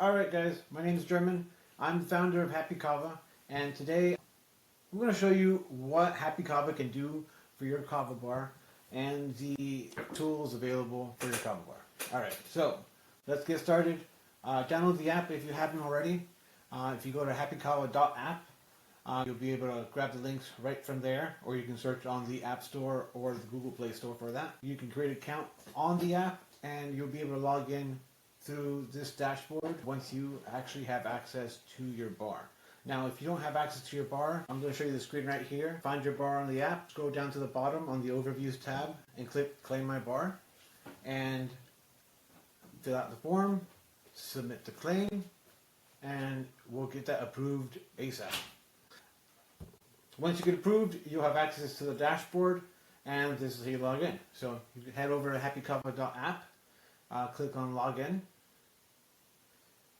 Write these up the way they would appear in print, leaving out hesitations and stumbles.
Alright guys, my name is German. I'm the founder of HappyKava, and today I'm going to show you what HappyKava can do for your Kava bar and the tools available for your Kava bar. Alright, so let's get started. Download the app if you haven't already. If you go to happykava.app, you'll be able to grab the links right from there, or you can search on the App Store or the Google Play Store for that. You can create an account on the app and you'll be able to log in through this dashboard once you actually have access to your bar. Now, if you don't have access to your bar, I'm going to show you the screen right here. Find your bar on the app, scroll down to the bottom on the Overviews tab, and click Claim My Bar, and fill out the form, submit the claim, and we'll get that approved ASAP. Once you get approved, you'll have access to the dashboard, and this is how you log in. So you can head over to happykava.app, click on Login,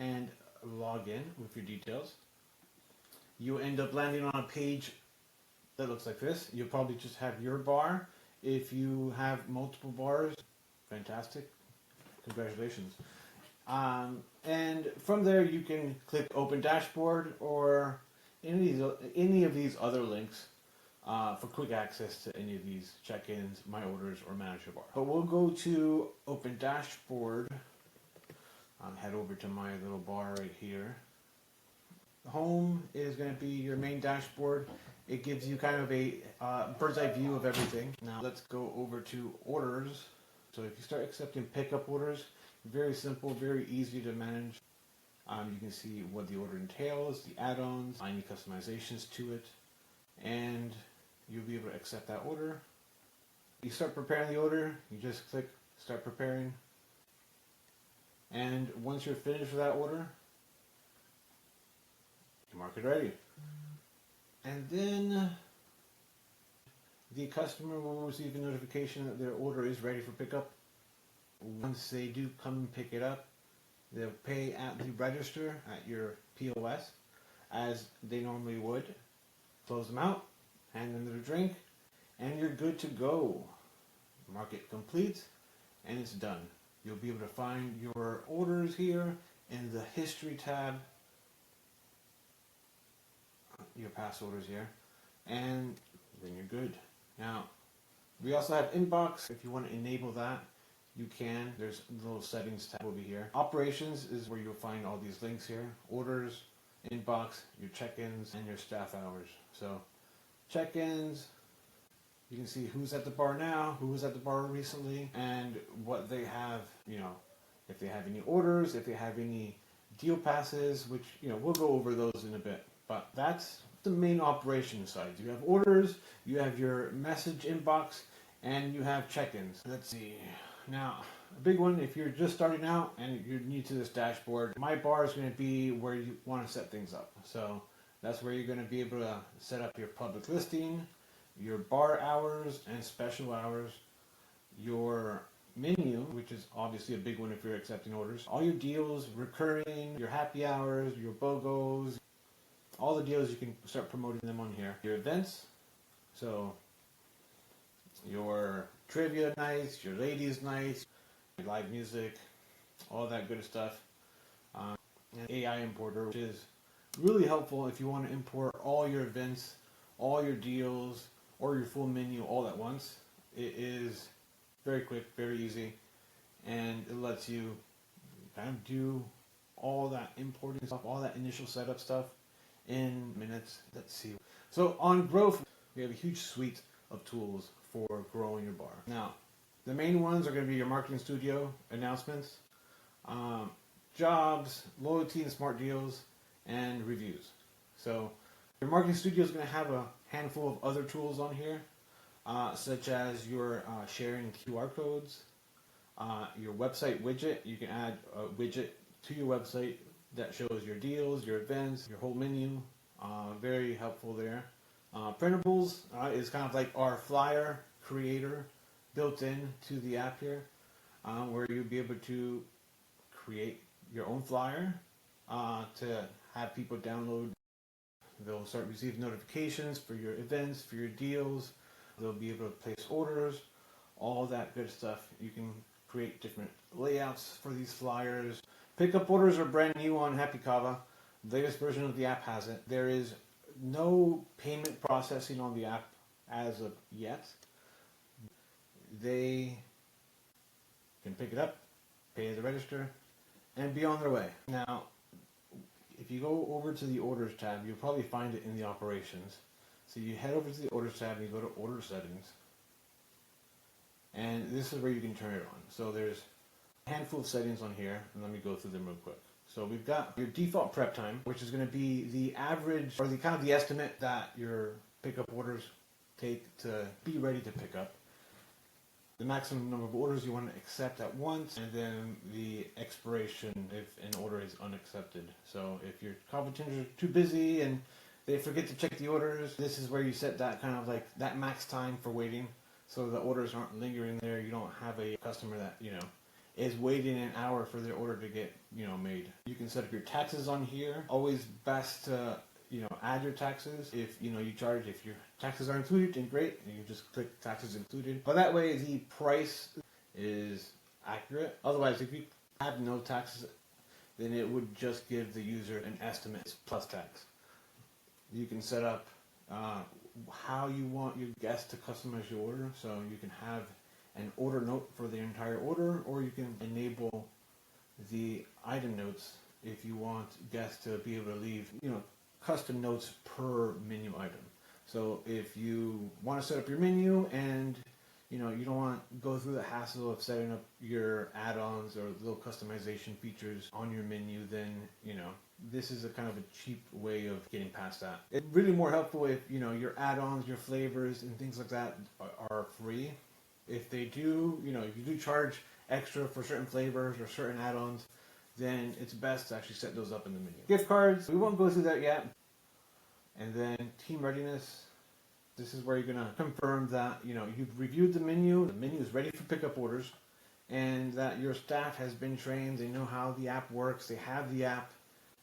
and log in with your details. You'll end up landing on a page that looks like this. You'll probably just have your bar. If you have multiple bars, fantastic, congratulations. And from there you can click Open Dashboard or any of these other links for quick access to any of these check-ins, my orders, or manage your bar. But we'll go to Open Dashboard. Head over to my little bar right here. Home is going to be your main dashboard. It gives you kind of a bird's eye view of everything. Now let's go over to orders. So if you start accepting pickup orders, very simple, very easy to manage. You can see what the order entails, the add-ons, any customizations to it, and you'll be able to accept that order. You start preparing the order, you just click Start Preparing, and once you're finished with that order, you mark it ready. And then the customer will receive a notification that their order is ready for pickup. Once they do come and pick it up, they'll pay at the register at your POS as they normally would. Close them out, hand them their drink, and you're good to go. Mark it complete, and it's done. You'll be able to find your orders here in the History tab, your past orders here, and then you're good. Now, we also have Inbox. If you want to enable that, you can. There's a little settings tab over here. Operations is where you'll find all these links here. Orders, Inbox, your check-ins, and your staff hours. So, check-ins, you can see who's at the bar now, who was at the bar recently, and what they have, if they have any orders, if they have any deal passes, which, we'll go over those in a bit. But that's the main operation side. You have orders, you have your message inbox, and you have check-ins. Let's see. Now, a big one, if you're just starting out and you're new to this dashboard, my bar is going to be where you want to set things up. So that's where you're going to be able to set up your public listing, your bar hours and special hours, your menu, which is obviously a big one if you're accepting orders, all your deals, recurring, your happy hours, your BOGOs, all the deals, you can start promoting them on here. Your events, so your trivia nights, your ladies nights, your live music, all that good stuff. And AI importer, which is really helpful if you want to import all your events, all your deals, or your full menu all at once. It is very quick, very easy, and it lets you kind of do all that importing stuff, all that initial setup stuff in minutes. Let's see. So on growth, we have a huge suite of tools for growing your bar. Now, the main ones are going to be your marketing studio, announcements, jobs, loyalty and smart deals, and reviews. So your marketing studio is going to have a handful of other tools on here, such as your sharing QR codes, your website widget. You can add a widget to your website that shows your deals, your events, your whole menu. Very helpful there. Printables is kind of like our flyer creator built in to the app here, where you'll be able to create your own flyer to have people download. They'll start receiving notifications for your events, for your deals. They'll be able to place orders, all that good stuff. You can create different layouts for these flyers, Pickup orders are brand new on HappyKava. The latest version of the app has it. There is no payment processing on the app as of yet. They can pick it up, pay the register, and be on their way. Now, if you go over to the orders tab, you'll probably find it in the operations. So you head over to the orders tab and you go to order settings. And this is where you can turn it on. So there's a handful of settings on here, and let me go through them real quick. So we've got your default prep time, which is going to be the average, or the kind of the estimate that your pickup orders take to be ready to pick up. The maximum number of orders you want to accept at once, and then the expiration if an order is unaccepted. So if your Kava tenders are too busy and they forget to check the orders, this is where you set that kind of like that max time for waiting, so the orders aren't lingering there. You don't have a customer that, you know, is waiting an hour for their order to get, you know, made. You can set up your taxes on here. Always best to, you know, add your taxes. If, you know, you charge, if your taxes are included, then great. You just click taxes included. But that way the price is accurate. Otherwise, if you have no taxes, then it would just give the user an estimate plus tax. You can set up how you want your guest to customize your order. So you can have an order note for the entire order, or you can enable the item notes if you want guests to be able to leave, you know, custom notes per menu item. So if you want to set up your menu and, you know, you don't want to go through the hassle of setting up your add-ons or little customization features on your menu, then, you know, this is a kind of a cheap way of getting past that. It's really more helpful if, you know, your add-ons, your flavors, and things like that are free. If they do, you know, if you do charge extra for certain flavors or certain add-ons, then it's best to actually set those up in the menu. Gift cards, we won't go through that yet. And then team readiness. This is where you're going to confirm that, you know, you've reviewed the menu is ready for pickup orders, and that your staff has been trained, they know how the app works, they have the app,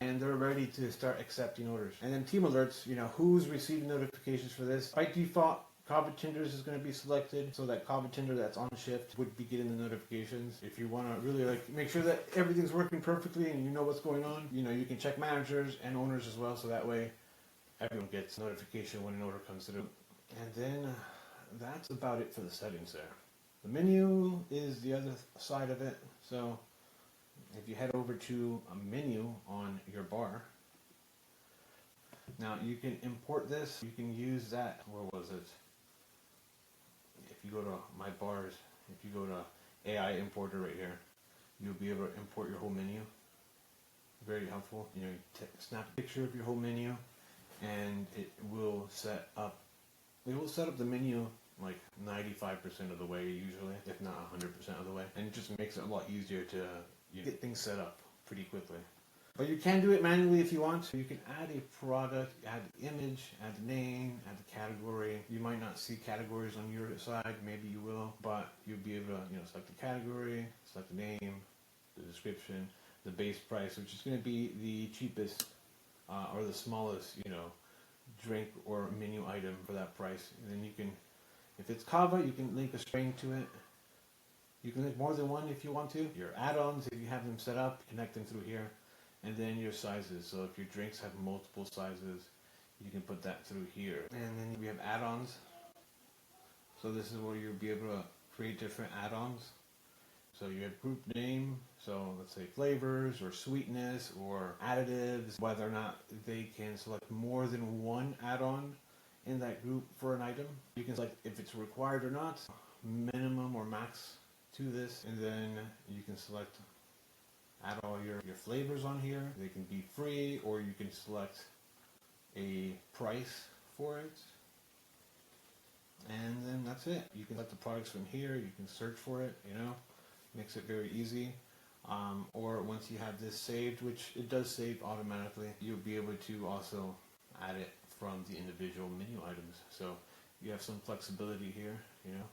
and they're ready to start accepting orders. And then team alerts, you know, who's receiving notifications for this. By default, Kava tenders is going to be selected, so that Kava tender that's on shift would be getting the notifications. If you want to really like make sure that everything's working perfectly and you know what's going on, you know, you can check managers and owners as well, so that way everyone gets notification when an order comes through. And then that's about it for the settings there. The menu is the other side of it. So if you head over to a menu on your bar, now you can import this. You can use that. Where was it? If you go to my bars, if you go to AI importer right here, you'll be able to import your whole menu. Very helpful. You know, you snap a picture of your whole menu, and it will set up. It will set up the menu like 95% of the way usually, if not 100% of the way, and it just makes it a lot easier to get things set up pretty quickly. But you can do it manually if you want. So you can add a product, add the image, add the name, add the category. You might not see categories on your side, maybe you will, but you'll be able to, you know, select the category, select the name, the description, the base price, which is going to be the cheapest or the smallest, you know, drink or menu item for that price. And then you can, if it's Kava, you can link a string to it. You can link more than one if you want to. Your add-ons, if you have them set up, connect them through here. And then your sizes. So if your drinks have multiple sizes, you can put that through here. And then we have add-ons. So this is where you'll be able to create different add-ons. So you have group name, so let's say flavors or sweetness or additives, whether or not they can select more than one add-on in that group for an item. You can select if it's required or not, minimum or max to this, and then you can select, add all your flavors on here. They can be free, or you can select a price for it. And then that's it. You can select the products from here, you can search for it, you know. Makes it very easy. Or once you have this saved, which it does save automatically, you'll be able to also add it from the individual menu items. So you have some flexibility here, you know,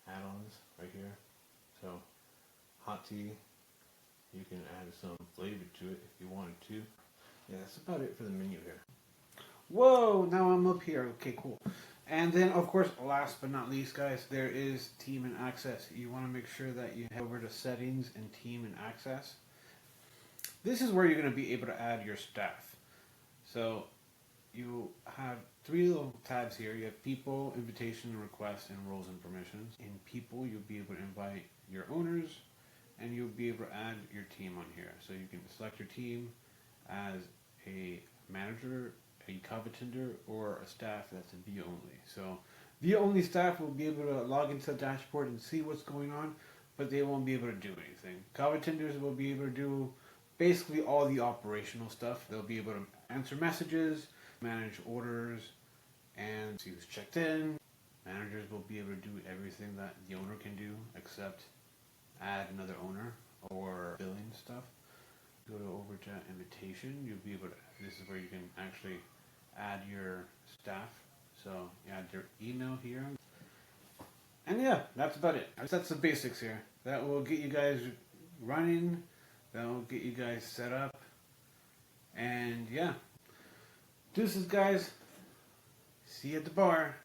add-ons right here. So hot tea, you can add some flavor to it if you wanted to. Yeah, that's about it for the menu here. Whoa, now I'm up here. Okay, cool. And then, of course, last but not least, guys, there is team and access. You want to make sure that you head over to settings and team and access. This is where you're going to be able to add your staff. So you have three little tabs here. You have people, invitation, requests, and roles and permissions. In people, you'll be able to invite your owners, and you'll be able to add your team on here. So you can select your team as a manager, a Kava tender, or a staff that's a view only. So view only staff will be able to log into the dashboard and see what's going on, but they won't be able to do anything. Kava tenders will be able to do basically all the operational stuff. They'll be able to answer messages, manage orders, and see who's checked in. Managers will be able to do everything that the owner can do except add another owner or billing stuff. Go to over to invitation. You'll be able to, this is where you can actually add your staff. So you add their email here. And yeah, that's about it. That's the basics here. That will get you guys running. That will get you guys set up. And yeah. Deuces, guys. See you at the bar.